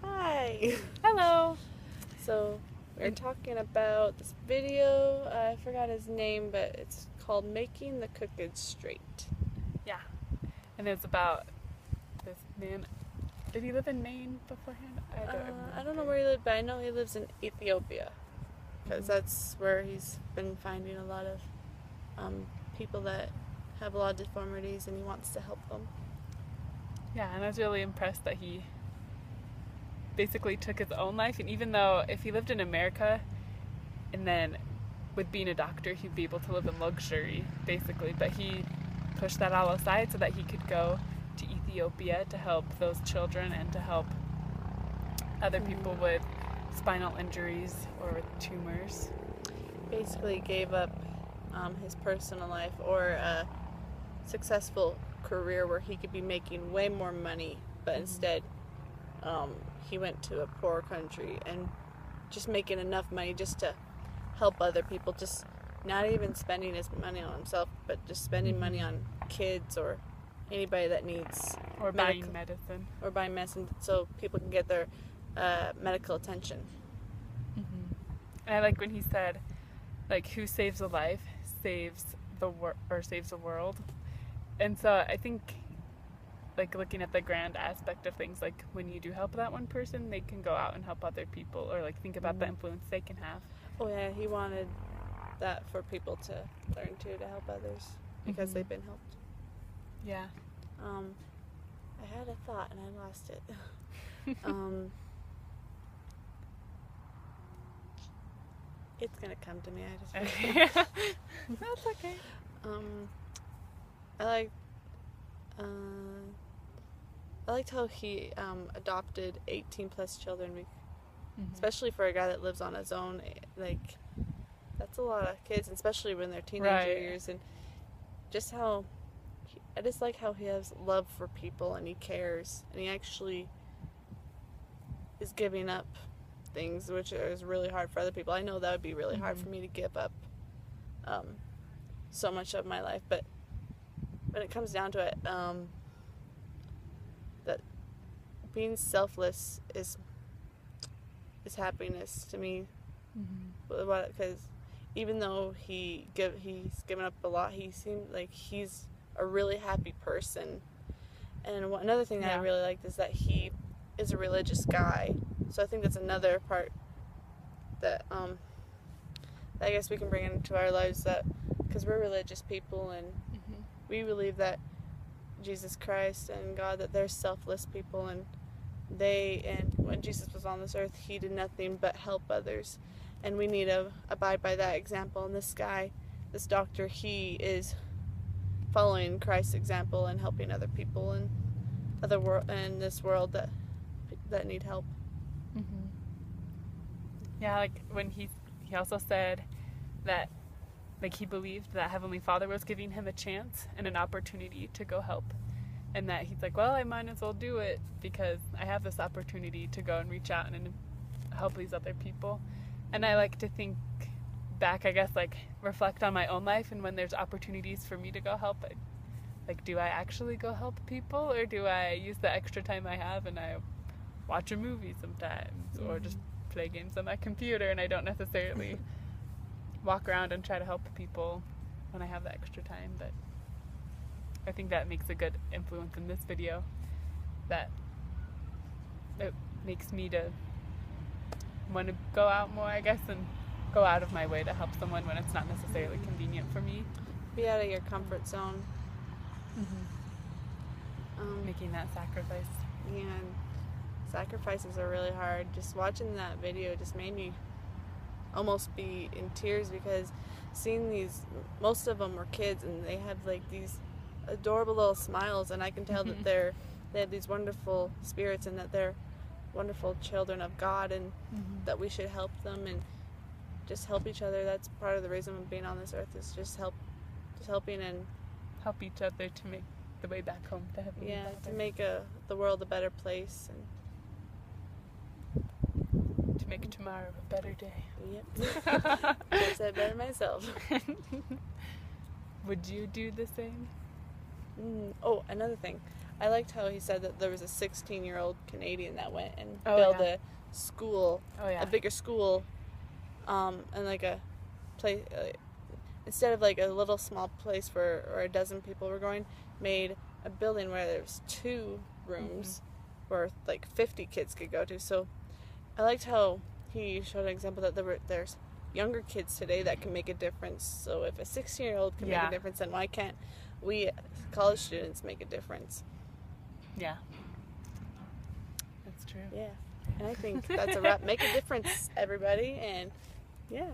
Hi. Hello. So we're talking about this video. I forgot his name, but it's called "Making the Crooked Straight." Yeah. And it's about this man. Did he live in Maine beforehand? I don't know where he lived, but I know he lives in Ethiopia because that's where he's been finding a lot of people that have a lot of deformities, and he wants to help them. Yeah, and I was really impressed that he basically took his own life. And even though if he lived in America and then with being a doctor, he'd be able to live in luxury, basically. But he pushed that all aside so that he could go to Ethiopia to help those children and to help other people with spinal injuries or with tumors. Basically gave up his personal life or a successful career where he could be making way more money, but instead he went to a poor country and just making enough money just to help other people, just not even spending his money on himself, but just spending money on kids or anybody that needs Or buying medicine. Or buying medicine so people can get their medical attention. And I like when he said, like, who saves a life saves the saves the world. And so I think, like, looking at the grand aspect of things, like when you do help that one person, they can go out and help other people, or like think about the influence they can have. Oh yeah, he wanted that for people to learn too, to help others because they've been helped. Yeah. I had a thought and I lost it. It's gonna come to me. I just Okay. That's okay. I liked how he adopted 18 plus children, especially for a guy that lives on his own. Like, that's a lot of kids, especially when they're teenager years. And just how I just like how he has love for people and he cares and he actually is giving up things, which is really hard for other people. I know that would be really hard for me to give up so much of my life, but when it comes down to it, that being selfless is happiness to me. Because even though he's given up a lot, he seems like he's a really happy person. And another thing that I really liked is that he is a religious guy. So I think that's another part that I guess we can bring into our lives, that because we're religious people and we believe that Jesus Christ and God, that they're selfless people, and when Jesus was on this earth, he did nothing but help others, and we need to abide by that example. And this guy, this doctor, he is following Christ's example and helping other people in this world that need help. Yeah, like when he also said that, like, he believed that Heavenly Father was giving him a chance and an opportunity to go help, and that he's like, well, I might as well do it because I have this opportunity to go and reach out and help these other people. And I like to think back, I guess, like reflect on my own life, and when there's opportunities for me to go help, like, do I actually go help people, or do I use the extra time I have and I watch a movie sometimes, or just play games on my computer, and I don't necessarily walk around and try to help people when I have the extra time. But I think that makes a good influence in this video, that it makes me to want to go out more, I guess, and go out of my way to help someone when it's not necessarily convenient for me. Be out of your comfort zone. Making that sacrifice. Yeah, and sacrifices are really hard. Just watching that video just made me almost be in tears, because seeing most of them were kids, and they have like these adorable little smiles, and I can tell that they have these wonderful spirits, and that they're wonderful children of God, and that we should help them and just help each other. That's part of the reason of being on this earth, is just helping and help each other to make the way back home to heaven. Yeah, to make the world a better place, and to make tomorrow a better day. Yep. I said better myself. Would you do the same? Oh, another thing. I liked how he said that there was a 16-year-old Canadian that went and Oh, built yeah. a school, Oh, yeah. a bigger school, and like a place, instead of like a little small place where or a dozen people were going, made a building where there was 2 rooms where like 50 kids could go to. So I liked how he showed an example that there's younger kids today that can make a difference. So if a 16-year-old can make Yeah. a difference, then why can't we college students make a difference? Yeah. That's true. Yeah. And I think that's a wrap. Make a difference, everybody. And yeah.